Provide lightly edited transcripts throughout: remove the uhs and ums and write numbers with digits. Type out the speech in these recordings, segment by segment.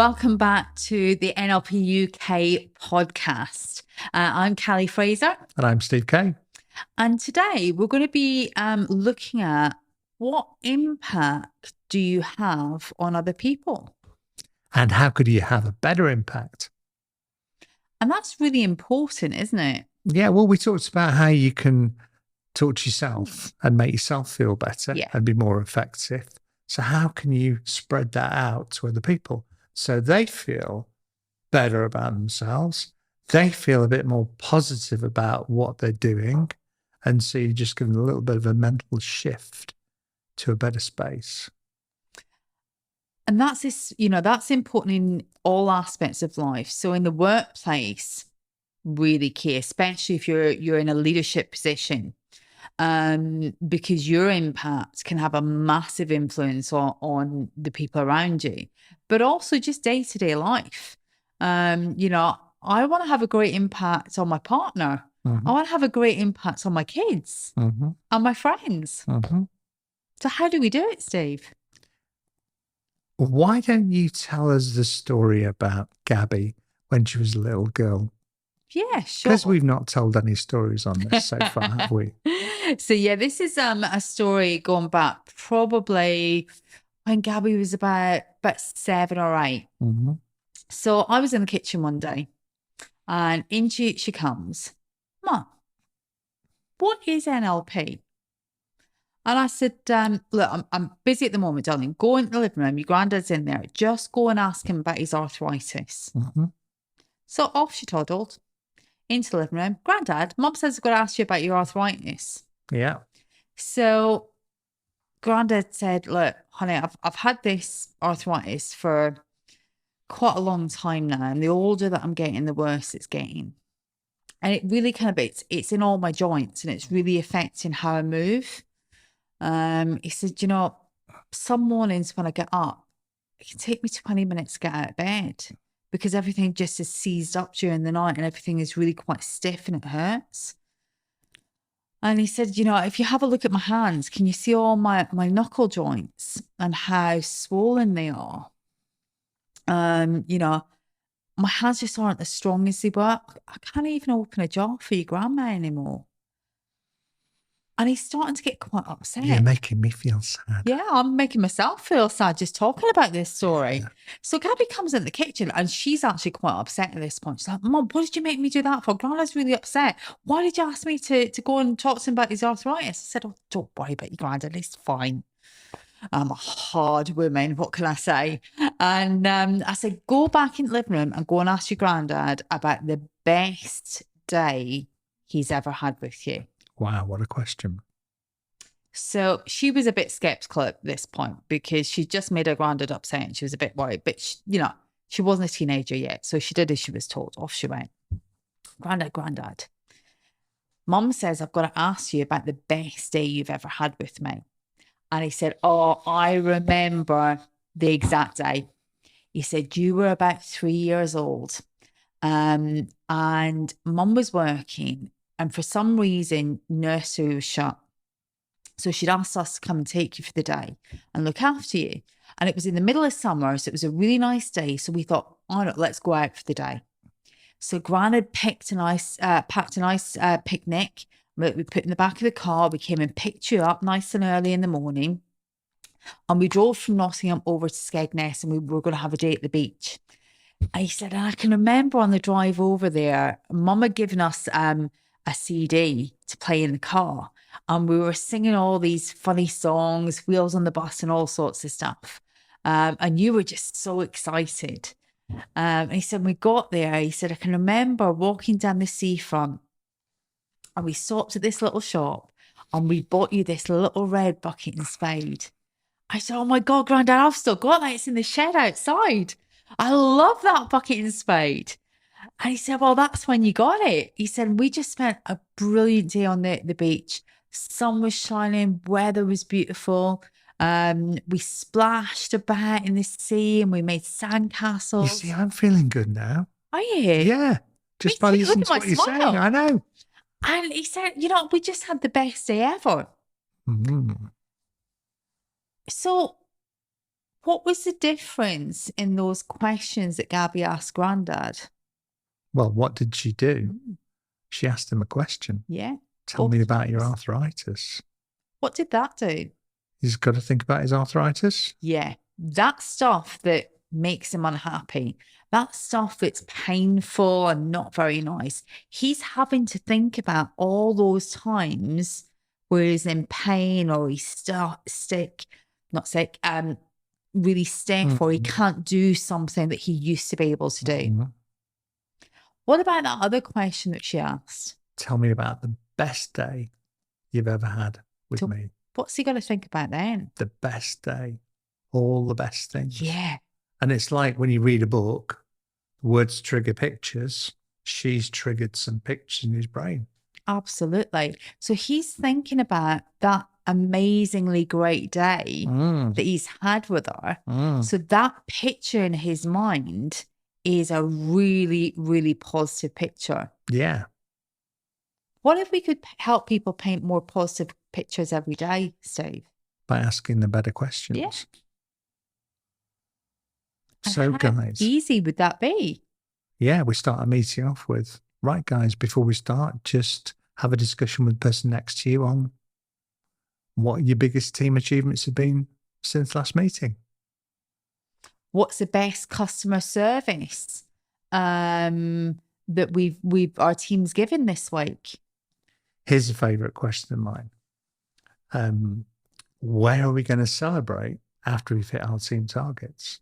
Welcome back to the NLP UK podcast. I'm Callie Fraser. And I'm Steve Kay. And today we're going to be looking at what impact do you have on other people? And how could you have a better impact? And that's really important, isn't it? Yeah, well, we talked about how you can talk to yourself and make yourself feel better and be more effective. So how can you spread that out to other people so they feel better about themselves? They feel a bit more positive about what they're doing. And so you just give them a little bit of a mental shift to a better space. And that's important in all aspects of life. So in the workplace, really key, especially if you're in a leadership position, because your impact can have a massive influence on the people around you, but also just day-to-day life. I want to have a great impact on my partner. Mm-hmm. I want to have a great impact on my kids and my friends. Mm-hmm. So how do we do it, Steve? Why don't you tell us the story about Gabby when she was a little girl? Yeah, sure. Because we've not told any stories on this so far, have we? So yeah, this is a story going back probably when Gabby was about 7 or 8. Mm-hmm. So I was in the kitchen one day and in she comes, Mum, what is NLP? And I said, look, I'm busy at the moment, darling. Go into the living room. Your granddad's in there. Just go and ask him about his arthritis. Mm-hmm. So off she toddled into the living room. Granddad, Mum says I've got to ask you about your arthritis. Yeah. So Granddad said, look, honey, I've had this arthritis for quite a long time now. And the older that I'm getting, the worse it's getting. And it really it's in all my joints and it's really affecting how I move. He said, some mornings when I get up, it can take me 20 minutes to get out of bed because everything just is seized up during the night and everything is really quite stiff and it hurts. And he said, if you have a look at my hands, can you see all my knuckle joints and how swollen they are? My hands just aren't as strong as they were. I can't even open a jar for your grandma anymore. And he's starting to get quite upset. You're making me feel sad. Yeah, I'm making myself feel sad just talking about this story. Yeah. So Gabby comes in the kitchen and she's actually quite upset at this point. She's like, Mum, what did you make me do that for? Grandad's really upset. Why did you ask me to go and talk to him about his arthritis? I said, oh, don't worry about your granddad. He's fine. I'm a hard woman. What can I say? And I said, go back in the living room and go and ask your granddad about the best day he's ever had with you. Wow, what a question. So she was a bit skeptical at this point because she just made her granddad upset and she was a bit worried. But, she wasn't a teenager yet. So she did as she was told. Off she went. Granddad. Mum says, I've got to ask you about the best day you've ever had with me. And he said, oh, I remember the exact day. He said, you were about 3 years old and Mum was working. And for some reason, nursery was shut. So she'd asked us to come and take you for the day and look after you. And it was in the middle of summer, so it was a really nice day. So we thought, oh, no, let's go out for the day. So Granddad packed a nice picnic. We put in the back of the car. We came and picked you up nice and early in the morning. And we drove from Nottingham over to Skegness and we were going to have a day at the beach. And he said, and I can remember on the drive over there, Mum had given us a CD to play in the car and we were singing all these funny songs, Wheels on the Bus and all sorts of stuff, and you were just so excited. And he said, when we got there, he said, I can remember walking down the seafront and we stopped at this little shop and we bought you this little red bucket and spade. I said, oh my God, Grandad, I've still got that. It's in the shed outside. I love that bucket and spade. And he said, well, that's when you got it. He said, we just spent a brilliant day on the beach. Sun was shining, weather was beautiful. We splashed about in the sea and we made sandcastles. You see, I'm feeling good now. Are you? Yeah. Just by listening to what you're saying. I know. And he said, we just had the best day ever. Mm-hmm. So What was the difference in those questions that Gabby asked Grandad? Well, what did she do? She asked him a question. Yeah. Tell me about your arthritis. What did that do? He's got to think about his arthritis. Yeah. That stuff that makes him unhappy, that stuff that's painful and not very nice, he's having to think about all those times where he's in pain or he's really stiff, or he can't do something that he used to be able to do. What about that other question that she asked? Tell me about the best day you've ever had with me. What's he got to think about then? The best day. All the best things. Yeah. And it's like when you read a book, words trigger pictures. She's triggered some pictures in his brain. Absolutely. So he's thinking about that amazingly great day that he's had with her. So that picture in his mind is a really, really positive picture. Yeah. What if we could help people paint more positive pictures every day, Steve? By asking the better questions. Yeah. So, guys. Easy would that be? Yeah, we start a meeting off with, right, guys, before we start, just have a discussion with the person next to you on what your biggest team achievements have been since last meeting. What's the best customer service that we've our team's given this week? Here's a favourite question of mine. Where are we going to celebrate after we've hit our team targets?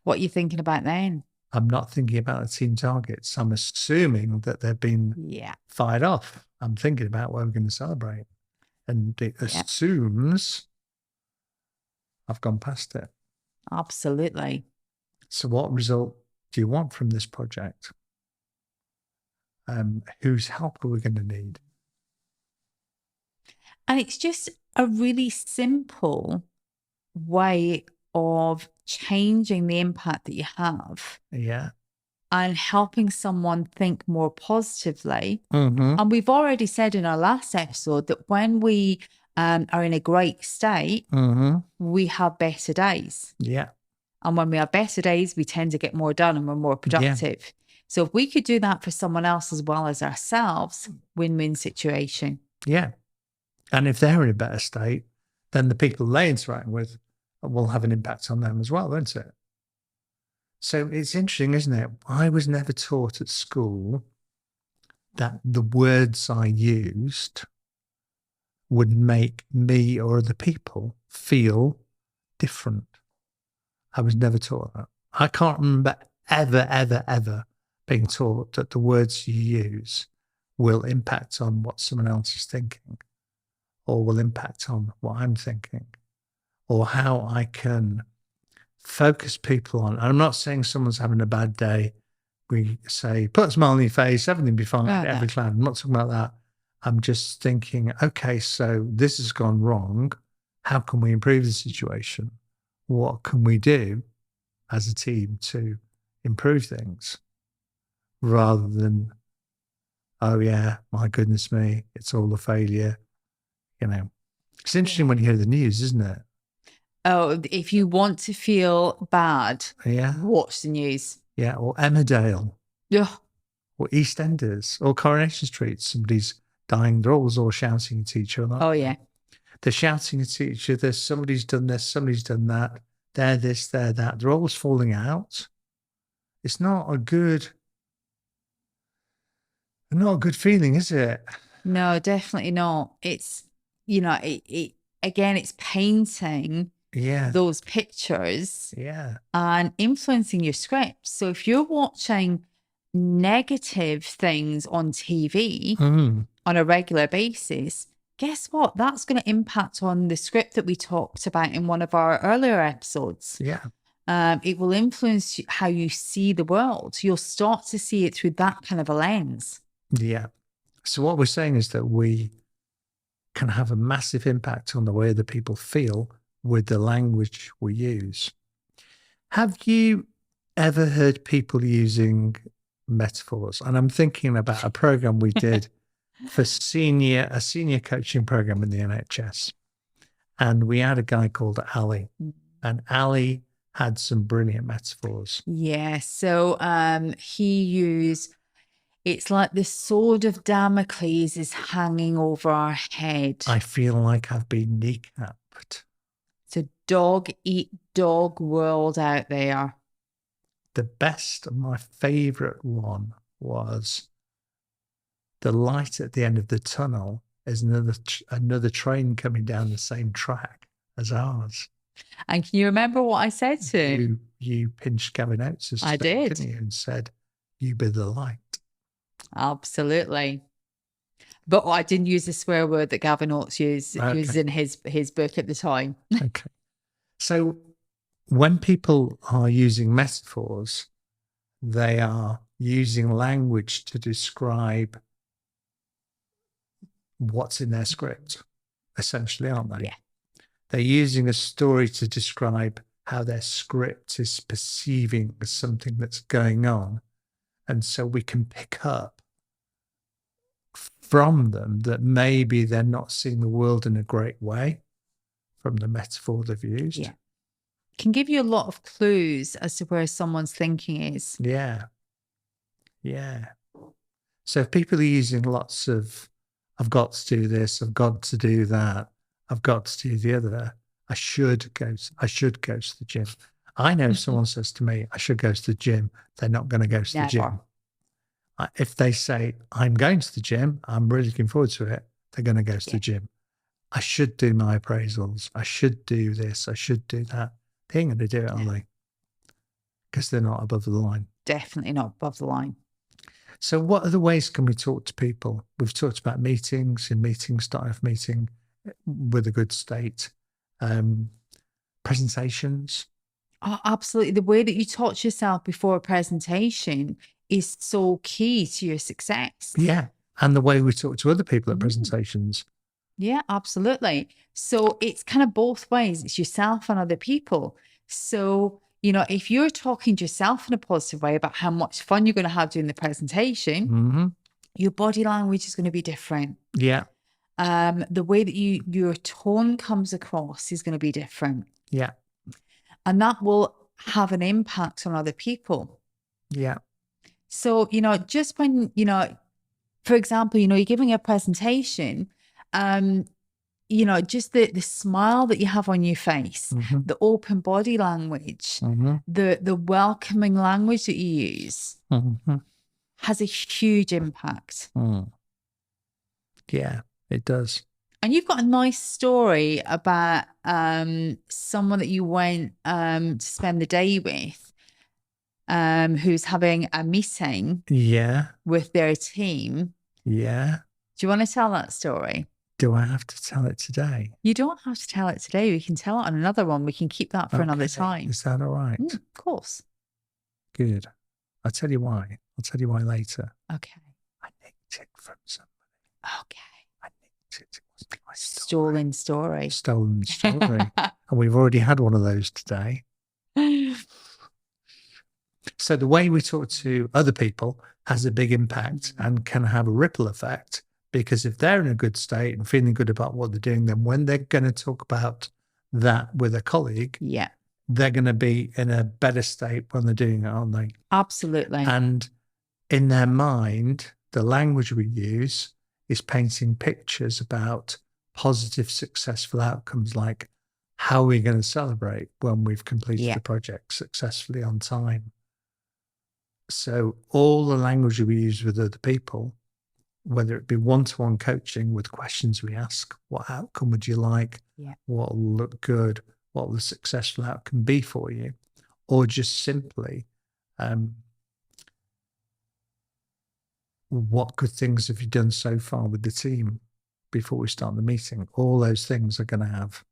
What are you thinking about then? I'm not thinking about the team targets. I'm assuming that they've been fired off. I'm thinking about where we're going to celebrate. And it assumes I've gone past it. Absolutely. So what result do you want from this project? Whose help are we going to need? And it's just a really simple way of changing the impact that you have. Yeah. And helping someone think more positively. And we've already said in our last episode that when we are in a great state, we have better days. Yeah. And when we have better days, we tend to get more done and we're more productive. Yeah. So if we could do that for someone else as well as ourselves, win-win situation. Yeah. And if they're in a better state, then the people they interact with will have an impact on them as well, won't it? So it's interesting, isn't it? I was never taught at school that the words I used would make me or other people feel different. I was never taught that. I can't remember ever being taught that the words you use will impact on what someone else is thinking, or will impact on what I'm thinking, or how I can focus people on. I'm not saying someone's having a bad day. We say, put a smile on your face, everything will be fine, every cloud. I'm not talking about that. I'm just thinking, okay, so this has gone wrong. How can we improve the situation? What can we do as a team to improve things? Rather than, oh yeah, my goodness me, it's all a failure. You know, it's interesting when you hear the news, isn't it? Oh, if you want to feel bad, watch the news. Yeah, or Emmerdale. Yeah. Or EastEnders, or Coronation Street. Somebody's dying. They're always all shouting at each other. Oh, yeah. They're shouting at each other. Somebody's done this, somebody's done that. They're this, they're that. They're always falling out. It's not a good feeling, is it? No, definitely not. It's, again, it's painting those pictures and influencing your script. So if you're watching negative things on TV on a regular basis, guess what? That's going to impact on the script that we talked about in one of our earlier episodes. Yeah. It will influence how you see the world. You'll start to see it through that kind of a lens. Yeah. So what we're saying is that we can have a massive impact on the way that people feel with the language we use. Have you ever heard people using metaphors? And I'm thinking about a program we did for a senior coaching program in the NHS. And we had a guy called Ali. And Ali had some brilliant metaphors. Yeah. So he used, it's like the sword of Damocles is hanging over our head. I feel like I've been kneecapped. It's a dog eat dog world out there. The best, my favourite one was the light at the end of the tunnel is another train coming down the same track as ours. And can you remember what I said to you pinched Gavin Oates' I did, didn't you, and said, "You be the light." Absolutely. But I didn't use the swear word that Gavin Oates used in his book at the time. Okay. So when people are using metaphors, they are using language to describe what's in their script, essentially, aren't they? Yeah. They're using a story to describe how their script is perceiving something that's going on. And so we can pick up from them that maybe they're not seeing the world in a great way from the metaphor they've used. Yeah. Can give you a lot of clues as to where someone's thinking is. Yeah. Yeah. So if people are using lots of, I've got to do this, I've got to do that, I've got to do the other, I should go to the gym. I know if someone says to me, I should go to the gym, they're not going to go to the gym. If they say, I'm going to the gym, I'm really looking forward to it, they're going to go to the gym. I should do my appraisals. I should do this. I should do that. They ain't going to do it, are they? Because they're not above the line. Definitely not above the line. So what other ways can we talk to people? We've talked about meetings, starting off meeting with a good state, presentations. Oh, absolutely. The way that you talk to yourself before a presentation is so key to your success. Yeah. And the way we talk to other people at presentations. Yeah, absolutely. So it's kind of both ways. It's yourself and other people. So, you know, if you're talking to yourself in a positive way about how much fun you're going to have during the presentation, your body language is going to be different. Yeah. The way that your tone comes across is going to be different. Yeah. And that will have an impact on other people. Yeah. So, you know, just when, you know, for example, you know, you're giving a presentation, you know, just the smile that you have on your face, the open body language, the welcoming language that you use has a huge impact. Yeah, it does. And you've got a nice story about someone that you went to spend the day with, who's having a meeting with their team. Yeah. Do you want to tell that story? Do I have to tell it today? You don't have to tell it today. We can tell it on another one. We can keep that for another time. Is that all right? Of course. Good. I'll tell you why. I'll tell you why later. Okay. I nicked it from somebody. Okay. I nicked it. It wasn't my story. Stolen story. And we've already had one of those today. So the way we talk to other people has a big impact and can have a ripple effect, because if they're in a good state and feeling good about what they're doing, then when they're going to talk about that with a colleague, they're going to be in a better state when they're doing it, aren't they? Absolutely. And in their mind, the language we use is painting pictures about positive, successful outcomes, like how are we going to celebrate when we've completed the project successfully on time. So all the language we use with other people, whether it be one-to-one coaching with questions we ask, what outcome would you like? What will look good? What will the successful outcome be for you? Or just simply, what good things have you done so far with the team before we start the meeting? All those things are going to have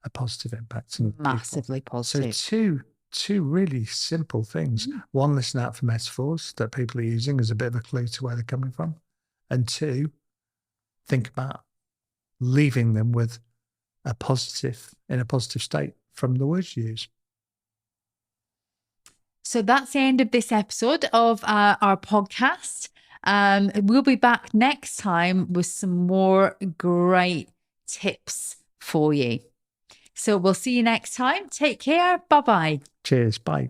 a positive impact. Massively positive. So two really simple things. One, listen out for metaphors that people are using as a bit of a clue to where they're coming from. And two, think about leaving them with in a positive state from the words you use. So that's the end of this episode of our podcast. We'll be back next time with some more great tips for you. So we'll see you next time. Take care. Bye-bye. Cheers. Bye.